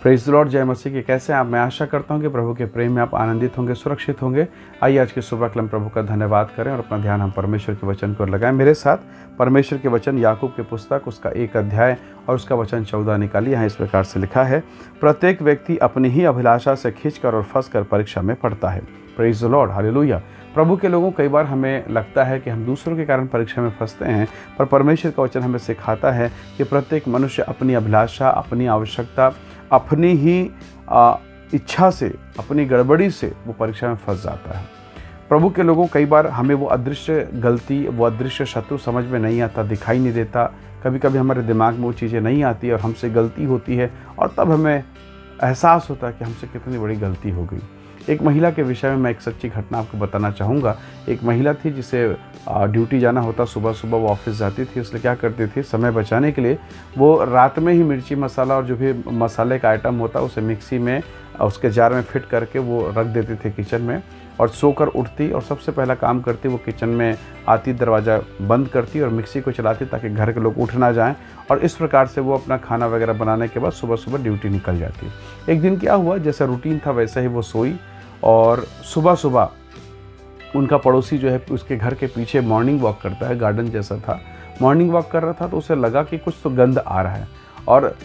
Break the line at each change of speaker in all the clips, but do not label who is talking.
Praise the Lord, जय मसीह की। कैसे हैं आप? मैं आशा करता हूं कि प्रभु के प्रेम में आप आनंदित होंगे, सुरक्षित होंगे। आइए आज की सुबह के लिए हम प्रभु का धन्यवाद करें और अपना ध्यान हम परमेश्वर के वचन पर लगाएं। मेरे साथ परमेश्वर के वचन याकूब की पुस्तक उसका 1 अध्याय और उसका वचन 14 निकालिए। यहाँ इस प्रकार से लिखा है, प्रत्येक व्यक्ति अपनी ही अभिलाषा से खींचकर और फंसकर परीक्षा में पड़ता है। Praise the Lord, hallelujah. प्रभु के लोगों, कई बार हमें लगता है कि हम दूसरों के कारण परीक्षा में फंसते हैं, पर परमेश्वर का वचन हमें सिखाता है कि प्रत्येक मनुष्य अपनी अभिलाषा, अपनी आवश्यकता, अपनी ही इच्छा से, अपनी गड़बड़ी से वो परीक्षा में फंस जाता है। प्रभु के लोगों, कई बार हमें वो अदृश्य गलती, वो अदृश्य शत्रु समझ में नहीं आता, दिखाई नहीं देता। कभी कभी हमारे दिमाग में वो चीज़ें नहीं आती और हमसे गलती होती है और तब हमें एहसास होता है कि हमसे कितनी बड़ी गलती हो गई। एक महिला के विषय में मैं एक सच्ची घटना आपको बताना चाहूँगा। एक महिला थी जिसे ड्यूटी जाना होता, सुबह सुबह वो ऑफिस जाती थी। इसलिए क्या करती थी, समय बचाने के लिए वो रात में ही मिर्ची मसाला और जो भी मसाले का आइटम होता उसे मिक्सी में उसके जार में फिट करके वो रख देती थी किचन में, और सोकर उठती और सबसे पहला काम करती वो किचन में आती, दरवाज़ा बंद करती और मिक्सी को चलाती ताकि घर के लोग उठ ना जाएं। और इस प्रकार से वो अपना खाना वगैरह बनाने के बाद सुबह सुबह ड्यूटी निकल जाती। एक दिन क्या हुआ, जैसा रूटीन था वैसे ही वो सोई और सुबह सुबह उनका पड़ोसी जो है उसके घर के पीछे मॉर्निंग वॉक करता है, गार्डन जैसा था, मॉर्निंग वॉक कर रहा था। तो उसे लगा कि कुछ तो गंध आ रहा है और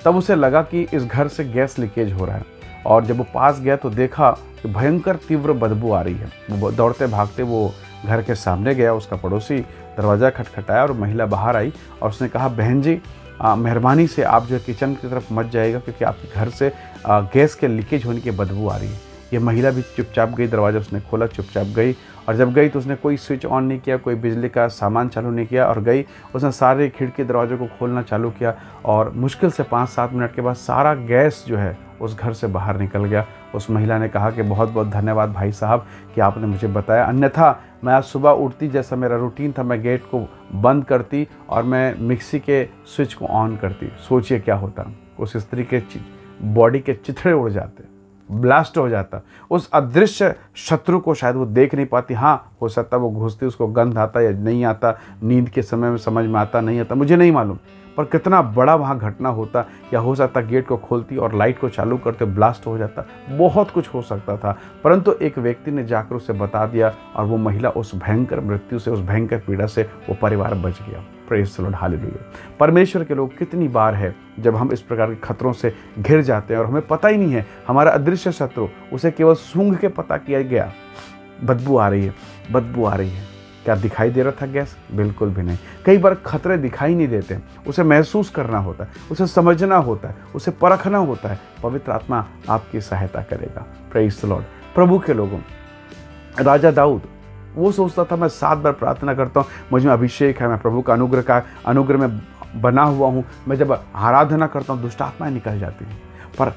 तब उसे लगा कि इस घर से गैस लीकेज हो रहा है। और जब वो पास गया तो देखा कि भयंकर तीव्र बदबू आ रही है। वो दौड़ते भागते वो घर के सामने गया, उसका पड़ोसी दरवाज़ा खटखटाया और महिला बाहर आई और उसने कहा, बहन जी मेहरबानी से आप जो है किचन की तरफ मत जाइएगा क्योंकि आपके घर से गैस के लीकेज होने की बदबू आ रही है। ये महिला भी चुपचाप गई, दरवाज़ा उसने खोला, चुपचाप गई और जब गई तो उसने कोई स्विच ऑन नहीं किया, कोई बिजली का सामान चालू नहीं किया और गई। उसने सारे खिड़की दरवाज़ों को खोलना चालू किया और मुश्किल से 5-7 मिनट के बाद सारा गैस जो है उस घर से बाहर निकल गया। उस महिला ने कहा कि बहुत बहुत धन्यवाद भाई साहब कि आपने मुझे बताया, अन्यथा मैं आज सुबह उठती, जैसा मेरा रूटीन था, मैं गेट को बंद करती और मैं मिक्सी के स्विच को ऑन करती। सोचिए क्या होता, उस स्त्री के बॉडी के चिथड़े उड़ जाते, ब्लास्ट हो जाता। उस अदृश्य शत्रु को शायद वो देख नहीं पाती। हाँ, हो सकता वो घुसती, उसको गंध आता या नहीं आता, नींद के समय में समझ में आता नहीं आता, मुझे नहीं मालूम, पर कितना बड़ा वहाँ घटना होता। या हो सकता गेट को खोलती और लाइट को चालू करते ब्लास्ट हो जाता, बहुत कुछ हो सकता था। परंतु एक व्यक्ति ने जाकर उसे बता दिया और वो महिला उस भयंकर मृत्यु से, उस भयंकर पीड़ा से वो परिवार बच गया। Praise the Lord, hallelujah. परमेश्वर के लोग, कितनी बार है जब हम इस प्रकार के खतरों से घिर जाते हैं और हमें पता ही नहीं है, हमारा अदृश्य शत्रु, उसे केवल सूंघ के पता किया गया बदबू आ रही है, बदबू आ रही है। क्या दिखाई दे रहा था गैस? बिल्कुल भी नहीं। कई बार खतरे दिखाई नहीं देते, उसे महसूस करना होता है, उसे समझना होता है, उसे परखना होता है। पवित्र आत्मा आपकी सहायता करेगा। Praise the Lord. प्रभु के लोगों, राजा दाऊद वो सोचता था, मैं 7 बार प्रार्थना करता हूँ, मुझ में अभिषेक है, मैं प्रभु का अनुग्रह में बना हुआ हूँ, मैं जब आराधना करता हूँ दुष्ट आत्माएं निकल जाती हैं। पर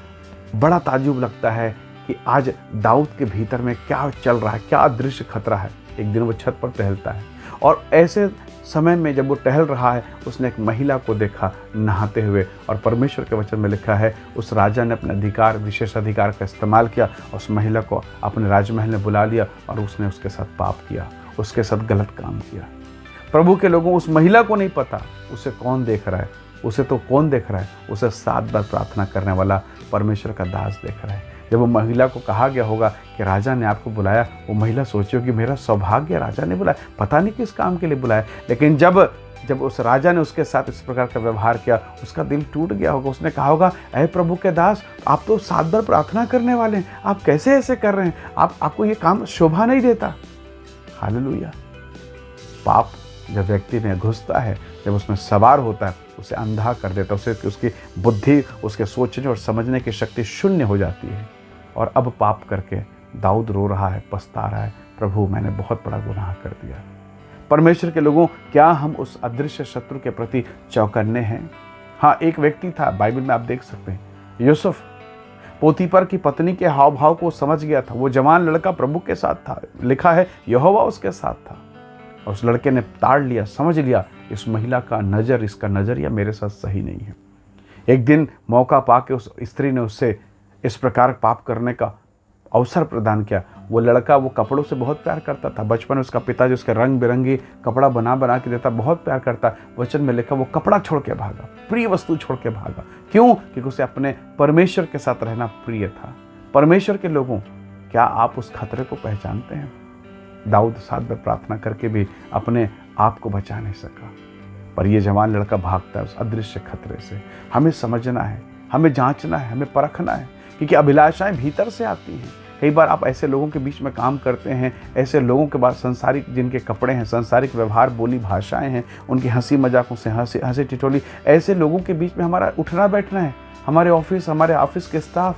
बड़ा ताज्जुब लगता है कि आज दाऊद के भीतर में क्या चल रहा है, क्या अदृश्य खतरा है। एक दिन वो छत पर टहलता है और ऐसे समय में जब वो टहल रहा है, उसने एक महिला को देखा नहाते हुए, और परमेश्वर के वचन में लिखा है उस राजा ने अपने अधिकार, विशेष अधिकार का इस्तेमाल किया, उस महिला को अपने राजमहल में बुला लिया और उसने उसके साथ पाप किया, उसके साथ गलत काम किया। प्रभु के लोगों, उस महिला को नहीं पता उसे कौन देख रहा है, उसे तो कौन देख रहा है, उसे 7 बार प्रार्थना करने वाला परमेश्वर का दास देख रहा है। जब वो महिला को कहा गया होगा कि राजा ने आपको बुलाया, वो महिला सोची कि मेरा सौभाग्य, राजा ने बुलाया, पता नहीं किस काम के लिए बुलाया। लेकिन जब उस राजा ने उसके साथ इस प्रकार का व्यवहार किया, उसका दिल टूट गया होगा। उसने कहा होगा, अरे प्रभु के दास, आप तो 7 बार प्रार्थना करने वाले हैं, आप कैसे ऐसे कर रहे हैं, आपको ये काम शोभा नहीं देता। हालेलुया। पाप जब व्यक्ति में घुसता है, जब उसमें सवार होता है, उसे अंधा कर देता है, उसकी बुद्धि, उसके सोचने और समझने की शक्ति शून्य हो जाती है। और अब पाप करके दाऊद रो रहा है, पछता रहा है, प्रभु मैंने बहुत बड़ा गुनाह कर दिया। परमेश्वर के लोगों, क्या हम उस अदृश्य शत्रु के प्रति चौकन्ने हैं? हाँ, एक व्यक्ति था, बाइबल में आप देख सकते हैं, यूसुफ, पोतीपर की पत्नी के हाव भाव को समझ गया था। वो जवान लड़का प्रभु के साथ था, लिखा है यहोवा उसके साथ था। और उस लड़के ने ताड़ लिया, समझ लिया इस महिला का नज़र, इसका नज़रिया मेरे साथ सही नहीं है। एक दिन मौका पाके उस स्त्री ने उससे इस प्रकार पाप करने का अवसर प्रदान किया। वो लड़का वो कपड़ों से बहुत प्यार करता था। बचपन में उसका पिताजी उसके रंग बिरंगी कपड़ा बना बना के देता, बहुत प्यार करता। वचन में लिखा वो कपड़ा छोड़ के भागा, प्रिय वस्तु छोड़ के भागा। क्यों? क्योंकि उसे अपने परमेश्वर के साथ रहना प्रिय था। परमेश्वर के लोगों, क्या आप उस खतरे को पहचानते हैं? दाऊद 7 बार प्रार्थना करके भी अपने आप को बचा नहीं सका, पर यह जवान लड़का भागता है उस अदृश्य खतरे से। हमें समझना है, हमें जांचना है, हमें परखना है, क्योंकि अभिलाषाएं भीतर से आती हैं। कई बार आप ऐसे लोगों के बीच में काम करते हैं, ऐसे लोगों के बाद संसारिक जिनके कपड़े हैं, संसारिक व्यवहार, बोली भाषाएं हैं, उनकी हंसी मजाकों से हंसी टिटोली, ऐसे लोगों के बीच में हमारा उठना बैठना है। हमारे ऑफिस के स्टाफ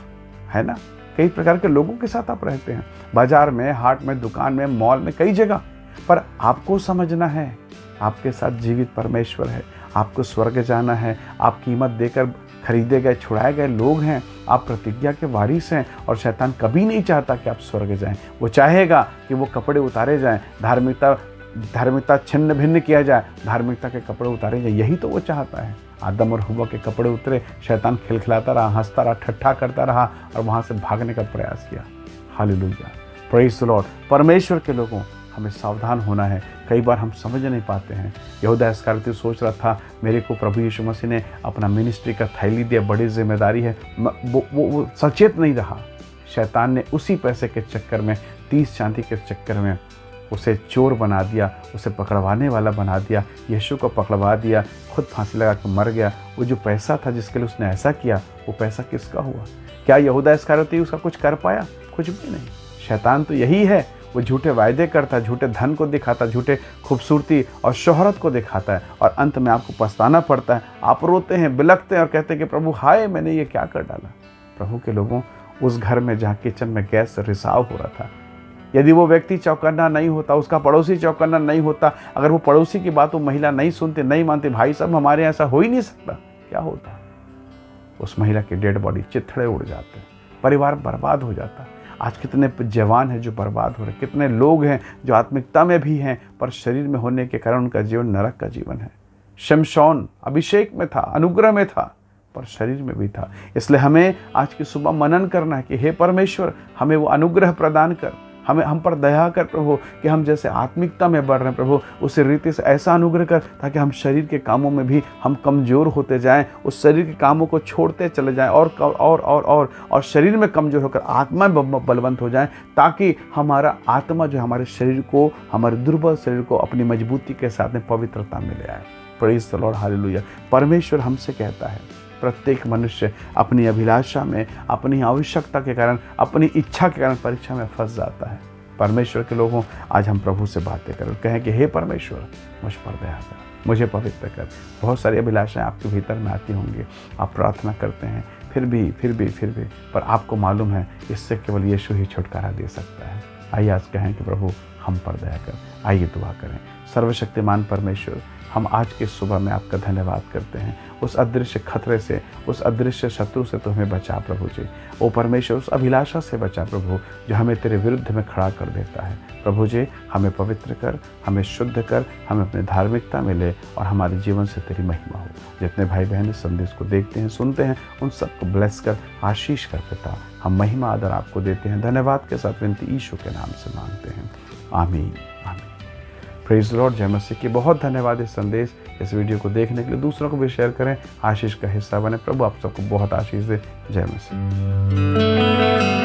है ना, कई प्रकार के लोगों के साथ आप रहते हैं, बाजार में, हाट में, दुकान में, मॉल में, कई जगह। पर आपको समझना है, आपके साथ जीवित परमेश्वर है, आपको स्वर्ग जाना है, आप कीमत देकर खरीदे गए, छुड़ाए गए लोग हैं, आप प्रतिज्ञा के वारिस हैं। और शैतान कभी नहीं चाहता कि आप स्वर्ग जाएं। वो चाहेगा कि वो कपड़े उतारे जाएं, धार्मिकता छिन्न भिन्न किया जाए, धार्मिकता के कपड़े उतारे जाए, यही तो वो चाहता है। आदम और हव्वा के कपड़े उतरे, शैतान खिलखिलाता रहा, हंसता रहा, ठट्ठा करता रहा और वहाँ से भागने का प्रयास किया। Hallelujah, praise the Lord. परमेश्वर के लोगों, हमें सावधान होना है। कई बार हम समझ नहीं पाते हैं। यहूदा इस्करियोती सोच रहा था, मेरे को प्रभु यीशु मसीह ने अपना मिनिस्ट्री का थैली दिया, बड़ी जिम्मेदारी है। वो सचेत नहीं रहा। शैतान ने उसी पैसे के चक्कर में, 30 चांदी के चक्कर में उसे चोर बना दिया, उसे पकड़वाने वाला बना दिया, यीशु को पकड़वा दिया, खुद फांसी लगा के मर गया। वो जो पैसा था जिसके लिए उसने ऐसा किया, वो पैसा किसका हुआ? क्या यहूदा इस्करियोती उसका कुछ कर पाया? कुछ भी नहीं। शैतान तो यही है, वो झूठे वायदे करता है, झूठे धन को दिखाता है, झूठे खूबसूरती और शोहरत को दिखाता है, और अंत में आपको पछताना पड़ता है। आप रोते हैं, बिलखते हैं और कहते हैं कि प्रभु हाय, मैंने ये क्या कर डाला। प्रभु के लोगों, उस घर में जहाँ किचन में गैस रिसाव हो रहा था, यदि वो व्यक्ति चौकन्ना नहीं होता, उसका पड़ोसी चौकन्ना नहीं होता, अगर वो पड़ोसी की बात वो महिला नहीं सुनती, नहीं मानती, भाई साहब हमारे यहाँ ऐसा हो ही नहीं सकता, क्या होता? उस महिला की डेड बॉडी, चिथड़े उड़ जाते, परिवार बर्बाद हो जाता। आज कितने जवान हैं जो बर्बाद हो रहे, कितने लोग हैं जो आत्मिकता में भी हैं, पर शरीर में होने के कारण उनका जीवन नरक का जीवन है। शमशौन अभिषेक में था, अनुग्रह में था, पर शरीर में भी था। इसलिए हमें आज की सुबह मनन करना है कि हे परमेश्वर, हमें वो अनुग्रह प्रदान कर, हम पर दया कर प्रभु, कि हम जैसे आत्मिकता में बढ़ रहे हैं प्रभु, उसी रीति से ऐसा अनुग्रह कर ताकि हम शरीर के कामों में भी हम कमज़ोर होते जाएं, उस शरीर के कामों को छोड़ते चले जाएं और शरीर में कमज़ोर होकर आत्मा में बलवंत हो जाएं, ताकि हमारा आत्मा जो हमारे शरीर को, हमारे दुर्बल शरीर को अपनी मजबूती के साथ में पवित्रता में ले आए। Praise the Lord, hallelujah. परमेश्वर हमसे कहता है, प्रत्येक मनुष्य अपनी अभिलाषा में, अपनी आवश्यकता के कारण, अपनी इच्छा के कारण परीक्षा में फंस जाता है। परमेश्वर के लोगों, आज हम प्रभु से बातें करें, कहें कि हे परमेश्वर, मुझ पर दया कर, मुझे पवित्र कर। बहुत सारी अभिलाषाएं आपके भीतर में आती होंगी, आप प्रार्थना करते हैं, फिर भी, पर आपको मालूम है इससे केवल यीशु ही छुटकारा दे सकता है। आइए आज कहें कि प्रभु हम पर दया कर। आइए दुआ करें। सर्वशक्तिमान परमेश्वर, हम आज की सुबह में आपका धन्यवाद करते हैं। उस अदृश्य खतरे से, उस अदृश्य शत्रु से तो हमें बचा प्रभु जी। ओ परमेश्वर, उस अभिलाषा से बचा प्रभु जो हमें तेरे विरुद्ध में खड़ा कर देता है। प्रभु जी, हमें पवित्र कर, हमें शुद्ध कर, हमें अपनी धार्मिकता में ले और हमारे जीवन से तेरी महिमा हो। जितने भाई बहन इस संदेश को देखते हैं, सुनते हैं, उन सबको ब्लेस कर, आशीष कर पिता। हम महिमा आदर आपको देते हैं। धन्यवाद के साथ विनती यीशु के नाम से मांगते हैं, आमीन, आमीन। प्रेज़ लॉर्ड, जय मसीह की। बहुत धन्यवाद इस संदेश, इस वीडियो को देखने के लिए। दूसरों को भी शेयर करें, आशीष का हिस्सा बने। प्रभु आप सबको बहुत आशीष दे। जय मसीह।